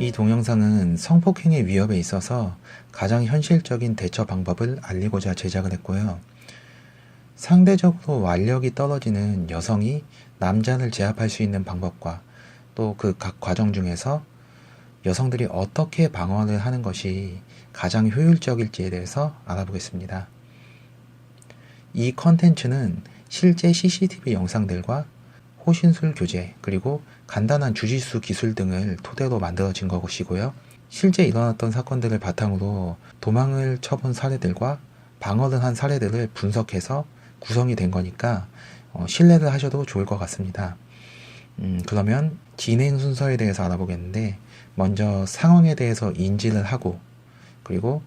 이 동영상은 성폭행의 위협에 있어서 가장 현실적인 대처 방법을 알리고자 제작을 했고요. 상대적으로 완력이 떨어지는 여성이 남자를 제압할 수 있는 방법과 또 그 각 과정 중에서 여성들이 어떻게 방어를 하는 것이 가장 효율적일지에 대해서 알아보겠습니다. 이 컨텐츠는 실제 CCTV 영상들과 호신술 교재 그리고 간단한 주짓수 기술 등을 토대로 만들어진 것이고요. 실제 일어났던 사건들을 바탕으로 도망을 쳐본 사례들과 방어를 한 사례들을 분석해서 구성이 된 거니까 신뢰를 하셔도 좋을 것 같습니다. 그러면 진행 순서에 대해서 알아보겠는데, 먼저 상황에 대해서 인지를 하고, 그리고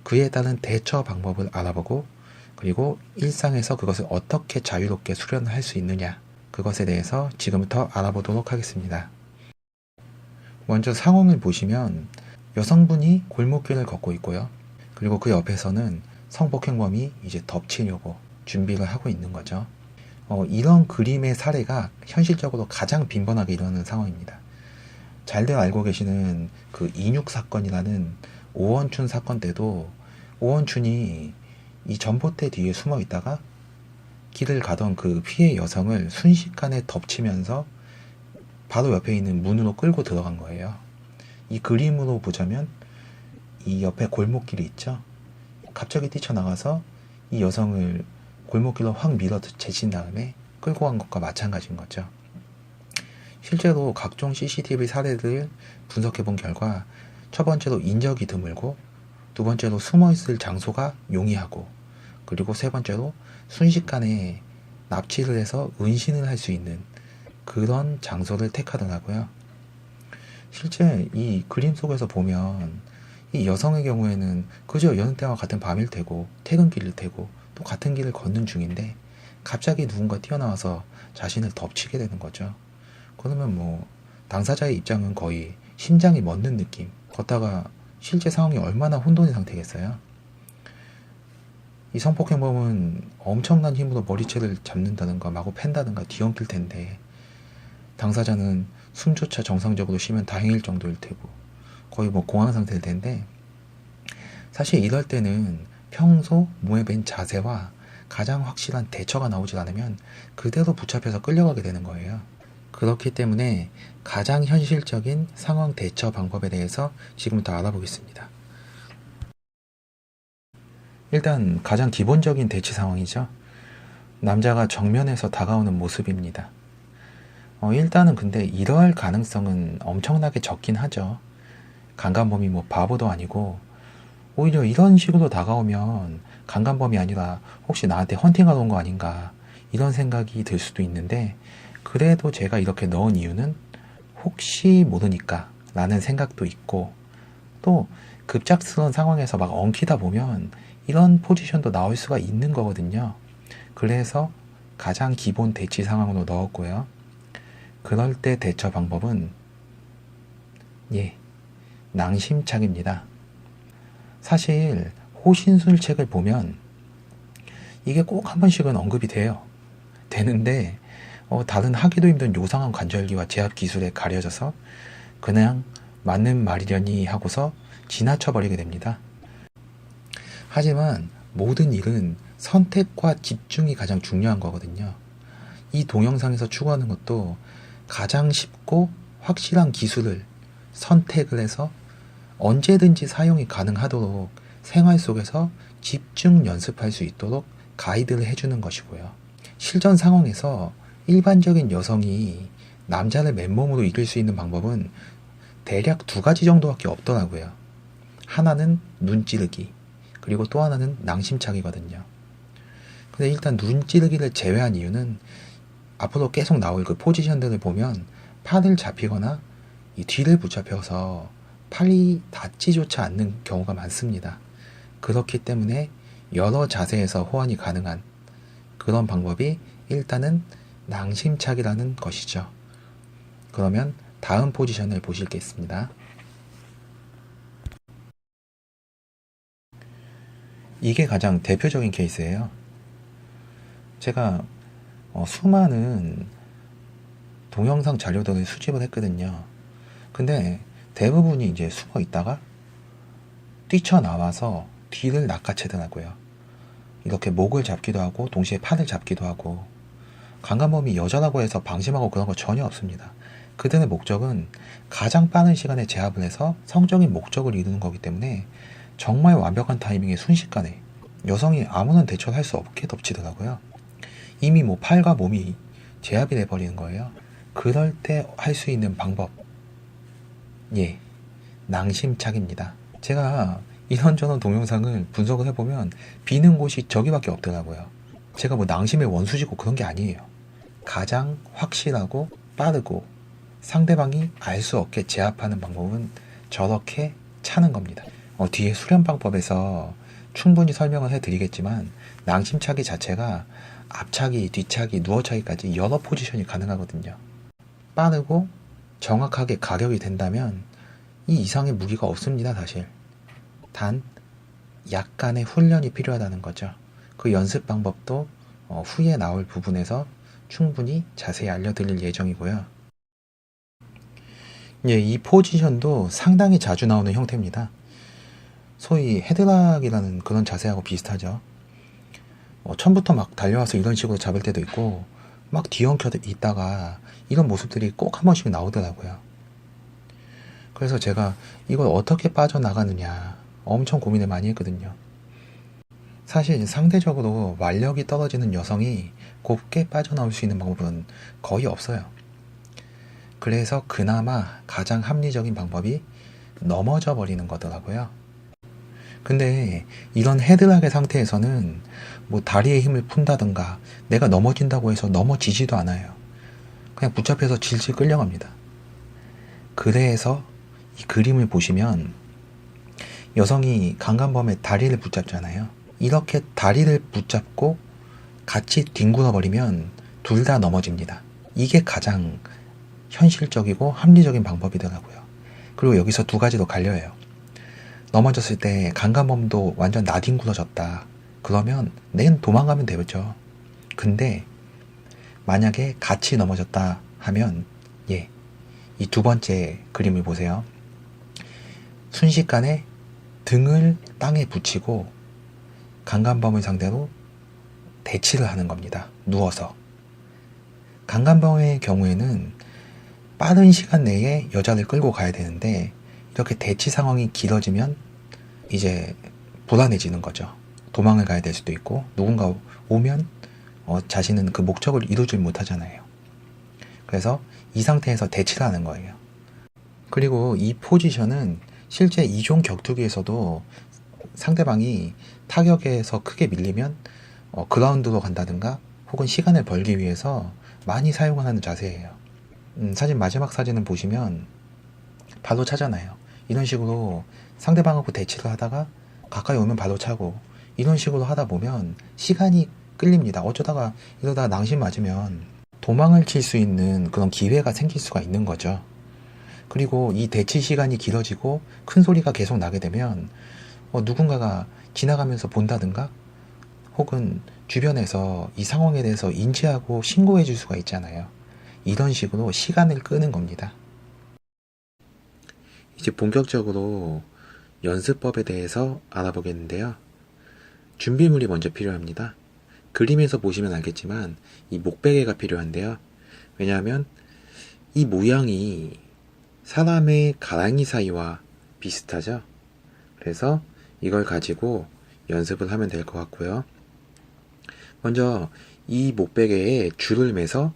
그에 따른 대처 방법을 알아보고, 그리고 일상에서 그것을 어떻게 자유롭게 수련할 수 있느냐, 그것에 대해서 지금부터 알아보도록 하겠습니다. 먼저 상황을 보시면 여성분이 골목길을 걷고 있고요. 그리고 그 옆에서는 성폭행범이 이제 덮치려고 준비를 하고 있는 거죠. 이런 그림의 사례가 현실적으로 가장 빈번하게 일어나는 상황입니다. 잘들 알고 계시는 그 인육 사건이라는 오원춘 사건 때도 오원춘이 이 전봇대 뒤에 숨어 있다가 길을 가던 그 피해 여성을 순식간에 덮치면서 바로 옆에 있는 문으로 끌고 들어간 거예요. 이 그림으로 보자면 이 옆에 골목길이 있죠. 갑자기 뛰쳐나가서 이 여성을 골목길로 확 밀어 제친 다음에 끌고 간 것과 마찬가지인 거죠. 실제로 각종 CCTV 사례들을 분석해 본 결과, 첫 번째로 인적이 드물고, 두 번째로 숨어있을 장소가 용이하고, 그리고 세 번째로 순식간에 납치를 해서 은신을 할 수 있는 그런 장소를 택하더라고요. 실제 이 그림 속에서 보면 이 여성의 경우에는 그저 여느 때와 같은 밤일 테고 퇴근길일 테고 또 같은 길을 걷는 중인데 갑자기 누군가 뛰어나와서 자신을 덮치게 되는 거죠. 그러면 뭐 당사자의 입장은 거의 심장이 멎는 느낌, 걷다가 실제 상황이 얼마나 혼돈인 상태겠어요. 이 성폭행범은 엄청난 힘으로 머리채를 잡는다든가 마구 팬다든가 뒤엉킬 텐데, 당사자는 숨조차 정상적으로 쉬면 다행일 정도일 테고 거의 뭐 공황 상태일 텐데, 사실 이럴 때는 평소 몸에 밴 자세와 가장 확실한 대처가 나오지 않으면 그대로 붙잡혀서 끌려가게 되는 거예요. 그렇기 때문에 가장 현실적인 상황 대처 방법에 대해서 지금부터 알아보겠습니다. 일단 가장 기본적인 대치 상황이죠. 남자가 정면에서 다가오는 모습입니다. 일단은 근데 이럴 가능성은 엄청나게 적긴 하죠. 강간범이 뭐 바보도 아니고, 오히려 이런 식으로 다가오면 강간범이 아니라 혹시 나한테 헌팅하러 온 거 아닌가, 이런 생각이 들 수도 있는데, 그래도 제가 이렇게 넣은 이유는 혹시 모르니까 라는 생각도 있고, 또 급작스러운 상황에서 막 엉키다 보면 이런 포지션도 나올 수가 있는 거거든요. 그래서 가장 기본 대치 상황으로 넣었고요. 그럴 때 대처 방법은 낭심착입니다. 사실 호신술 책을 보면 이게 꼭 한 번씩은 언급이 되는데 다른 하기도 힘든 요상한 관절기와 제압 기술에 가려져서 그냥 맞는 말이려니 하고서 지나쳐버리게 됩니다. 하지만 모든 일은 선택과 집중이 가장 중요한 거거든요. 이 동영상에서 추구하는 것도 가장 쉽고 확실한 기술을 선택을 해서 언제든지 사용이 가능하도록 생활 속에서 집중 연습할 수 있도록 가이드를 해주는 것이고요. 실전 상황에서 일반적인 여성이 남자를 맨몸으로 이길 수 있는 방법은 대략 두 가지 정도밖에 없더라고요. 하나는 눈 찌르기, 그리고 또 하나는 낭심착이거든요. 근데 일단 눈 찌르기를 제외한 이유는 앞으로 계속 나올 그 포지션들을 보면 팔을 잡히거나 이 뒤를 붙잡혀서 팔이 닿지조차 않는 경우가 많습니다. 그렇기 때문에 여러 자세에서 호환이 가능한 그런 방법이 일단은 낭심착이라는 것이죠. 그러면 다음 포지션을 보실 게 있습니다. 이게 가장 대표적인 케이스예요. 제가 수많은 동영상 자료들을 수집을 했거든요. 근데 대부분이 이제 숨어 있다가 뛰쳐나와서 뒤를 낚아채더라고요. 이렇게 목을 잡기도 하고 동시에 팔을 잡기도 하고. 강간범이 여자라고 해서 방심하고 그런 거 전혀 없습니다. 그들의 목적은 가장 빠른 시간에 제압을 해서 성적인 목적을 이루는 거기 때문에 정말 완벽한 타이밍에 순식간에 여성이 아무런 대처를 할 수 없게 덮치더라고요. 이미 뭐 팔과 몸이 제압이 돼버리는 거예요. 그럴 때 할 수 있는 방법, 예, 낭심착입니다. 제가 이런저런 동영상을 분석을 해보면 비는 곳이 저기밖에 없더라고요. 제가 뭐 낭심의 원수지고 그런 게 아니에요. 가장 확실하고 빠르고 상대방이 알 수 없게 제압하는 방법은 저렇게 차는 겁니다. 뒤에 수련 방법에서 충분히 설명을 해드리겠지만 낭심차기 자체가 앞차기, 뒤차기, 누워차기까지 여러 포지션이 가능하거든요. 빠르고 정확하게 가격이 된다면 이 이상의 무기가 없습니다, 사실. 단 약간의 훈련이 필요하다는 거죠. 그 연습 방법도 후에 나올 부분에서 충분히 자세히 알려드릴 예정이고요. 예, 이 포지션도 상당히 자주 나오는 형태입니다. 소위 헤드락이라는 그런 자세하고 비슷하죠. 처음부터 막 달려와서 이런 식으로 잡을 때도 있고 막 뒤엉켜 있다가 이런 모습들이 꼭 한 번씩 나오더라고요. 그래서 제가 이걸 어떻게 빠져나가느냐 엄청 고민을 많이 했거든요. 사실 상대적으로 완력이 떨어지는 여성이 곱게 빠져나올 수 있는 방법은 거의 없어요. 그래서 그나마 가장 합리적인 방법이 넘어져 버리는 거더라고요. 근데 이런 헤드락의 상태에서는 뭐 다리에 힘을 푼다든가 내가 넘어진다고 해서 넘어지지도 않아요. 그냥 붙잡혀서 질질 끌려갑니다. 그래서 이 그림을 보시면 여성이 강간범의 다리를 붙잡잖아요. 이렇게 다리를 붙잡고 같이 뒹굴어 버리면 둘 다 넘어집니다. 이게 가장 현실적이고 합리적인 방법이더라고요. 그리고 여기서 두 가지로 갈려요. 넘어졌을 때 강간범도 완전 나뒹굴어졌다. 그러면 낸 도망가면 되죠. 근데 만약에 같이 넘어졌다 하면 이 두 번째 그림을 보세요. 순식간에 등을 땅에 붙이고 강간범을 상대로 대치를 하는 겁니다. 누워서. 강간범의 경우에는 빠른 시간 내에 여자를 끌고 가야 되는데 이렇게 대치 상황이 길어지면 이제 불안해지는 거죠. 도망을 가야 될 수도 있고 누군가 오면 자신은 그 목적을 이루지 못하잖아요. 그래서 이 상태에서 대치를 하는 거예요. 그리고 이 포지션은 실제 이종 격투기에서도 상대방이 타격에서 크게 밀리면 그라운드로 간다든가 혹은 시간을 벌기 위해서 많이 사용하는 자세예요. 사진 마지막 사진을 보시면 바로 차잖아요. 이런 식으로 상대방하고 대치를 하다가 가까이 오면 바로 차고 이런 식으로 하다 보면 시간이 끌립니다. 어쩌다가 이러다가 낭심 맞으면 도망을 칠 수 있는 그런 기회가 생길 수가 있는 거죠. 그리고 이 대치 시간이 길어지고 큰 소리가 계속 나게 되면 누군가가 지나가면서 본다든가 혹은 주변에서 이 상황에 대해서 인지하고 신고해 줄 수가 있잖아요. 이런 식으로 시간을 끄는 겁니다. 이제 본격적으로 연습법에 대해서 알아보겠는데요. 준비물이 먼저 필요합니다. 그림에서 보시면 알겠지만 이 목베개가 필요한데요. 왜냐하면 이 모양이 사람의 가랑이 사이와 비슷하죠. 그래서 이걸 가지고 연습을 하면 될 것 같고요. 먼저 이 목베개에 줄을 매서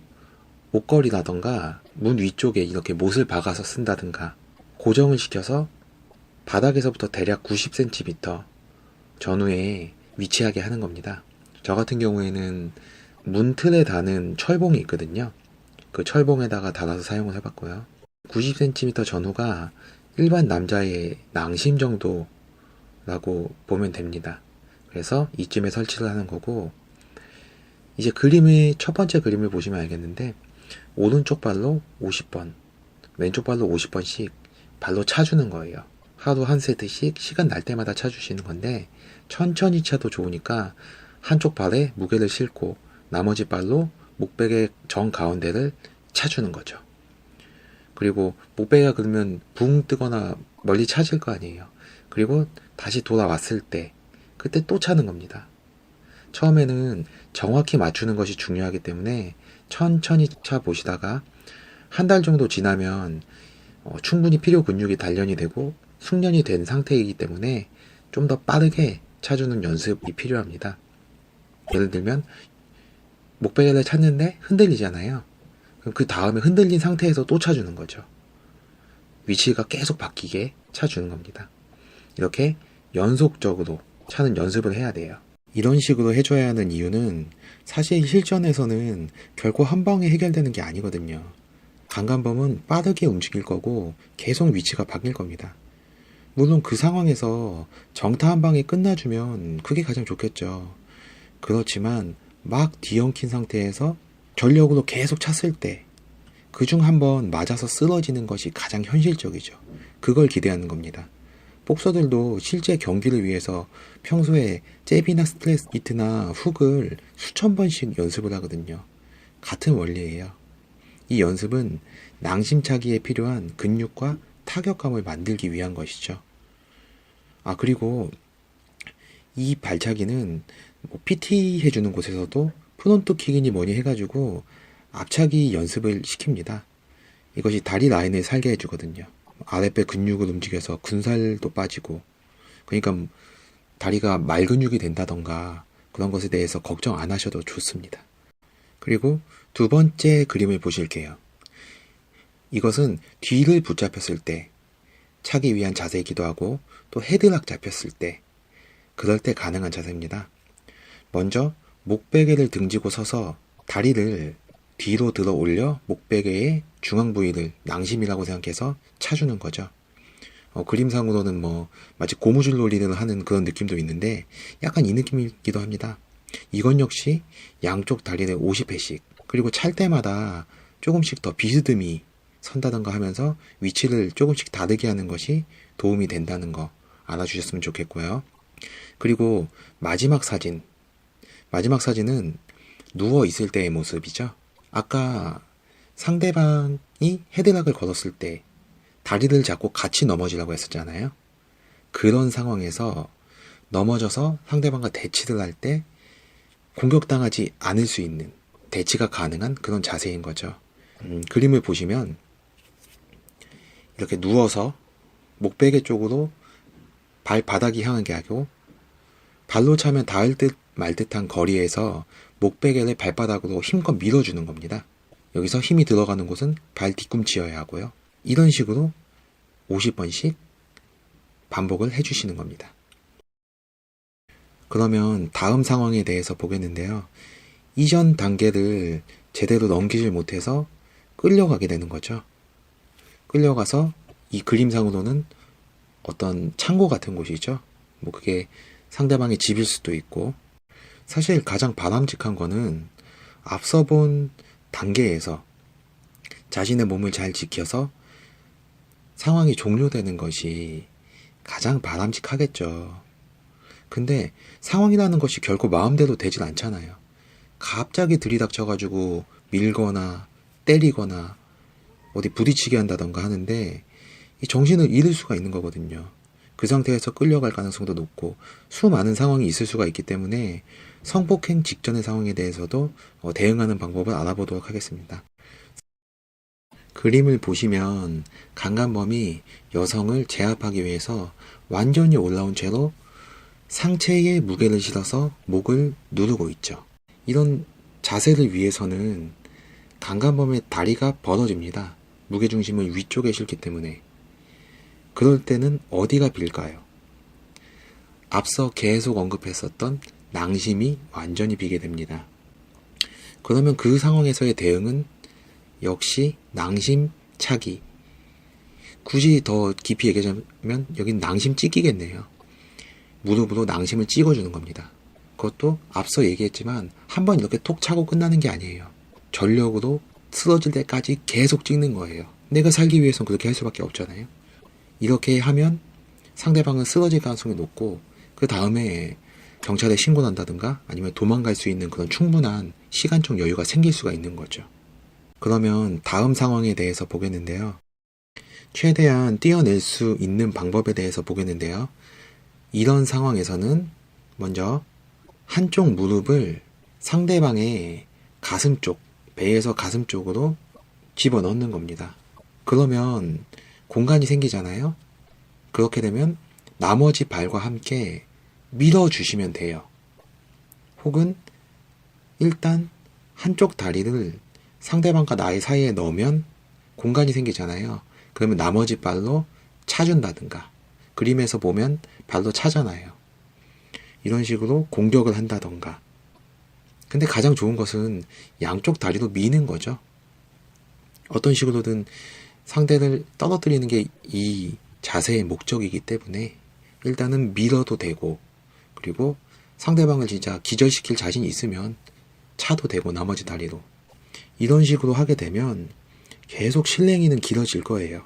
목걸이라던가 문 위쪽에 이렇게 못을 박아서 쓴다든가 고정을 시켜서 바닥에서부터 대략 90cm 전후에 위치하게 하는 겁니다. 저 같은 경우에는 문틀에 다는 철봉이 있거든요. 그 철봉에다가 달아서 사용을 해봤고요. 90cm 전후가 일반 남자의 낭심 정도라고 보면 됩니다. 그래서 이쯤에 설치를 하는 거고, 이제 첫 번째 그림을 보시면 알겠는데 오른쪽 발로 50번, 왼쪽 발로 50번씩 발로 차주는 거예요. 하루 한 세트씩 시간 날 때마다 차주시는 건데 천천히 차도 좋으니까 한쪽 발에 무게를 싣고 나머지 발로 목베개 정 가운데를 차주는 거죠. 그리고 목베개가 그러면 붕 뜨거나 멀리 차질 거 아니에요. 그리고 다시 돌아왔을 때 그때 또 차는 겁니다. 처음에는 정확히 맞추는 것이 중요하기 때문에 천천히 차 보시다가 한 달 정도 지나면 충분히 필요 근육이 단련이 되고 숙련이 된 상태이기 때문에 좀 더 빠르게 차주는 연습이 필요합니다. 예를 들면 목베개를 찼는데 흔들리잖아요. 그럼 그 다음에 흔들린 상태에서 또 차주는 거죠. 위치가 계속 바뀌게 차주는 겁니다. 이렇게 연속적으로 차는 연습을 해야 돼요. 이런 식으로 해줘야 하는 이유는 사실 실전에서는 결코 한 방에 해결되는 게 아니거든요. 강간범은 빠르게 움직일 거고 계속 위치가 바뀔 겁니다. 물론 그 상황에서 정타 한 방에 끝나주면 그게 가장 좋겠죠. 그렇지만 막 뒤엉킨 상태에서 전력으로 계속 찼을 때 그중 한 번 맞아서 쓰러지는 것이 가장 현실적이죠. 그걸 기대하는 겁니다. 복서들도 실제 경기를 위해서 평소에 잽이나 스트레이트 히트나 훅을 수천 번씩 연습을 하거든요. 같은 원리예요. 이 연습은 낭심차기에 필요한 근육과 타격감을 만들기 위한 것이죠. 그리고 이 발차기는 PT 해주는 곳에서도 프론트 킥이니 뭐니 해가지고 앞차기 연습을 시킵니다. 이것이 다리 라인을 살게 해주거든요. 아랫배 근육을 움직여서 근살도 빠지고, 그러니까 다리가 말근육이 된다던가 그런 것에 대해서 걱정 안 하셔도 좋습니다. 그리고 두 번째 그림을 보실게요. 이것은 뒤를 붙잡혔을 때 차기 위한 자세이기도 하고 또 헤드락 잡혔을 때 그럴 때 가능한 자세입니다. 먼저 목베개를 등지고 서서 다리를 뒤로 들어 올려 목베개의 중앙 부위를 낭심이라고 생각해서 차주는 거죠. 그림상으로는 마치 고무줄 놀이를 하는 그런 느낌도 있는데 약간 이 느낌이기도 합니다. 이건 역시 양쪽 다리를 50회씩 그리고 찰 때마다 조금씩 더 비스듬히 선다던가 하면서 위치를 조금씩 다르게 하는 것이 도움이 된다는 거 알아주셨으면 좋겠고요. 그리고 마지막 사진은 누워 있을 때의 모습이죠. 아까 상대방이 헤드락을 걸었을 때 다리를 잡고 같이 넘어지라고 했었잖아요. 그런 상황에서 넘어져서 상대방과 대치를 할 때 공격당하지 않을 수 있는 대치가 가능한 그런 자세인 거죠. 그림을 보시면 이렇게 누워서 목베개 쪽으로 발바닥이 향하게 하고 발로 차면 닿을 듯 말 듯한 거리에서 목베개를 발바닥으로 힘껏 밀어주는 겁니다. 여기서 힘이 들어가는 곳은 발 뒤꿈치여야 하고요. 이런 식으로 50번씩 반복을 해주시는 겁니다. 그러면 다음 상황에 대해서 보겠는데요. 이전 단계를 제대로 넘기질 못해서 끌려가게 되는 거죠. 끌려가서 이 그림상으로는 어떤 창고 같은 곳이죠. 그게 상대방의 집일 수도 있고, 사실 가장 바람직한 거는 앞서 본 단계에서 자신의 몸을 잘 지켜서 상황이 종료되는 것이 가장 바람직하겠죠. 근데 상황이라는 것이 결코 마음대로 되질 않잖아요. 갑자기 들이닥쳐가지고 밀거나 때리거나 어디 부딪히게 한다던가 하는데 이 정신을 잃을 수가 있는 거거든요. 그 상태에서 끌려갈 가능성도 높고 수많은 상황이 있을 수가 있기 때문에 성폭행 직전의 상황에 대해서도 대응하는 방법을 알아보도록 하겠습니다. 그림을 보시면 강간범이 여성을 제압하기 위해서 완전히 올라온 채로 상체에 무게를 실어서 목을 누르고 있죠. 이런 자세를 위해서는 강간범의 다리가 벌어집니다. 무게중심을 위쪽에 실기 때문에. 그럴 때는 어디가 빌까요? 앞서 계속 언급했었던 낭심이 완전히 비게 됩니다. 그러면 그 상황에서의 대응은 역시 낭심 차기. 굳이 더 깊이 얘기하자면 여긴 낭심 찍기겠네요. 무릎으로 낭심을 찍어주는 겁니다. 그것도 앞서 얘기했지만 한번 이렇게 톡 차고 끝나는 게 아니에요. 전력으로 쓰러질 때까지 계속 찍는 거예요. 내가 살기 위해서는 그렇게 할 수밖에 없잖아요. 이렇게 하면 상대방은 쓰러질 가능성이 높고 그 다음에 경찰에 신고한다든가 아니면 도망갈 수 있는 그런 충분한 시간적 여유가 생길 수가 있는 거죠. 그러면 다음 상황에 대해서 보겠는데요. 최대한 떼어낼 수 있는 방법에 대해서 보겠는데요. 이런 상황에서는 먼저 한쪽 무릎을 상대방의 가슴 쪽, 배에서 가슴 쪽으로 집어넣는 겁니다. 그러면 공간이 생기잖아요. 그렇게 되면 나머지 발과 함께 밀어주시면 돼요. 혹은 일단 한쪽 다리를 상대방과 나의 사이에 넣으면 공간이 생기잖아요. 그러면 나머지 발로 차준다든가, 그림에서 보면 발로 차잖아요. 이런 식으로 공격을 한다던가. 근데 가장 좋은 것은 양쪽 다리로 미는 거죠. 어떤 식으로든 상대를 떨어뜨리는 게 이 자세의 목적이기 때문에 일단은 밀어도 되고, 그리고 상대방을 진짜 기절시킬 자신이 있으면 차도 되고, 나머지 다리로. 이런 식으로 하게 되면 계속 실랭이는 길어질 거예요.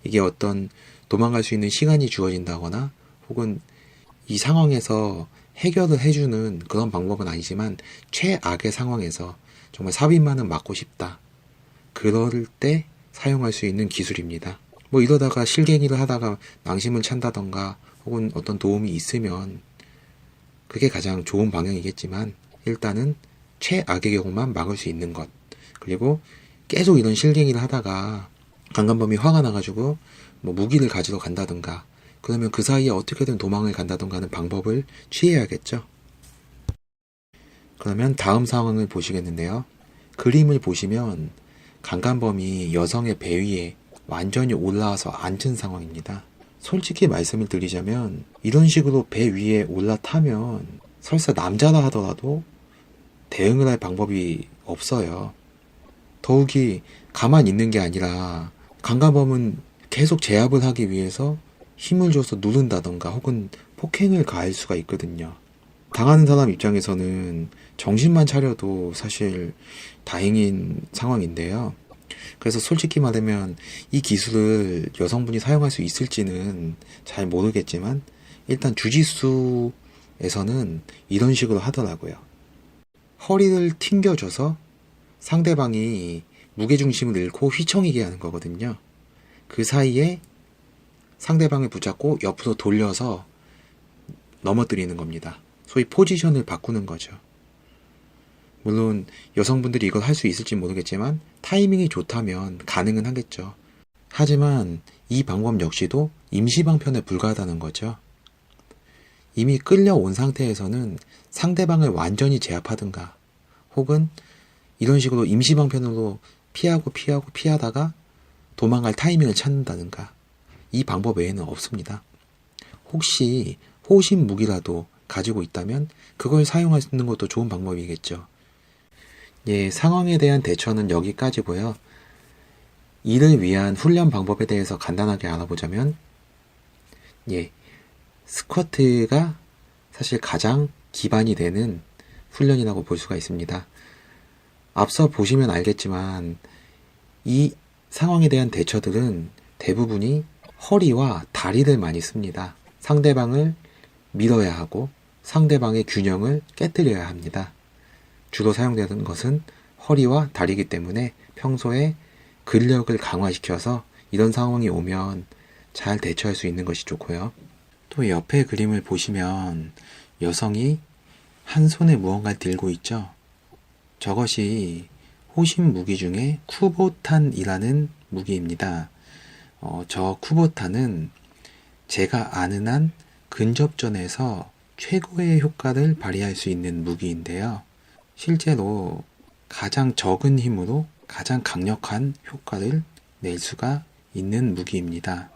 이게 어떤 도망갈 수 있는 시간이 주어진다거나 혹은 이 상황에서 해결을 해주는 그런 방법은 아니지만, 최악의 상황에서 정말 삽입만은 맞고 싶다, 그럴 때 사용할 수 있는 기술입니다. 뭐 이러다가 실갱이를 하다가 낭심을 찬다던가 혹은 어떤 도움이 있으면 그게 가장 좋은 방향이겠지만, 일단은 최악의 경우만 막을 수 있는 것. 그리고 계속 이런 실갱이를 하다가 강간범이 화가 나가지고 뭐 무기를 가지러 간다든가, 그러면 그 사이에 어떻게든 도망을 간다든가 하는 방법을 취해야겠죠. 그러면 다음 상황을 보시겠는데요. 그림을 보시면 강간범이 여성의 배 위에 완전히 올라와서 앉은 상황입니다. 솔직히 말씀을 드리자면 이런 식으로 배 위에 올라타면 설사 남자라 하더라도 대응을 할 방법이 없어요. 더욱이 가만히 있는 게 아니라 강간범은 계속 제압을 하기 위해서 힘을 줘서 누른다던가 혹은 폭행을 가할 수가 있거든요. 당하는 사람 입장에서는 정신만 차려도 사실 다행인 상황인데요. 그래서 솔직히 말하면 이 기술을 여성분이 사용할 수 있을지는 잘 모르겠지만, 일단 주짓수에서는 이런 식으로 하더라고요. 허리를 튕겨줘서 상대방이 무게중심을 잃고 휘청이게 하는 거거든요. 그 사이에 상대방을 붙잡고 옆으로 돌려서 넘어뜨리는 겁니다. 소위 포지션을 바꾸는 거죠. 물론 여성분들이 이걸 할 수 있을지 모르겠지만 타이밍이 좋다면 가능은 하겠죠. 하지만 이 방법 역시도 임시방편에 불과하다는 거죠. 이미 끌려온 상태에서는 상대방을 완전히 제압하든가 혹은 이런 식으로 임시방편으로 피하다가 도망갈 타이밍을 찾는다든가, 이 방법 외에는 없습니다. 혹시 호신 무기라도 가지고 있다면 그걸 사용하는 것도 좋은 방법이겠죠. 예, 상황에 대한 대처는 여기까지고요. 이를 위한 훈련 방법에 대해서 간단하게 알아보자면, 스쿼트가 사실 가장 기반이 되는 훈련이라고 볼 수가 있습니다. 앞서 보시면 알겠지만 이 상황에 대한 대처들은 대부분이 허리와 다리를 많이 씁니다. 상대방을 밀어야 하고 상대방의 균형을 깨뜨려야 합니다. 주로 사용되는 것은 허리와 다리이기 때문에 평소에 근력을 강화시켜서 이런 상황이 오면 잘 대처할 수 있는 것이 좋고요. 또 옆에 그림을 보시면 여성이 한 손에 무언가를 들고 있죠. 저것이 호신 무기 중에 쿠보탄이라는 무기입니다. 저 쿠보탄은 제가 아는 한 근접전에서 최고의 효과를 발휘할 수 있는 무기인데요. 실제로 가장 적은 힘으로 가장 강력한 효과를 낼 수가 있는 무기입니다.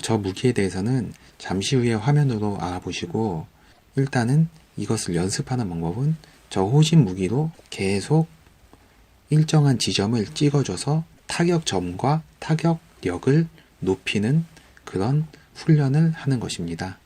저 무기에 대해서는 잠시 후에 화면으로 알아보시고, 일단은 이것을 연습하는 방법은 저 호신 무기로 계속 일정한 지점을 찍어줘서 타격점과 타격력을 높이는 그런 훈련을 하는 것입니다.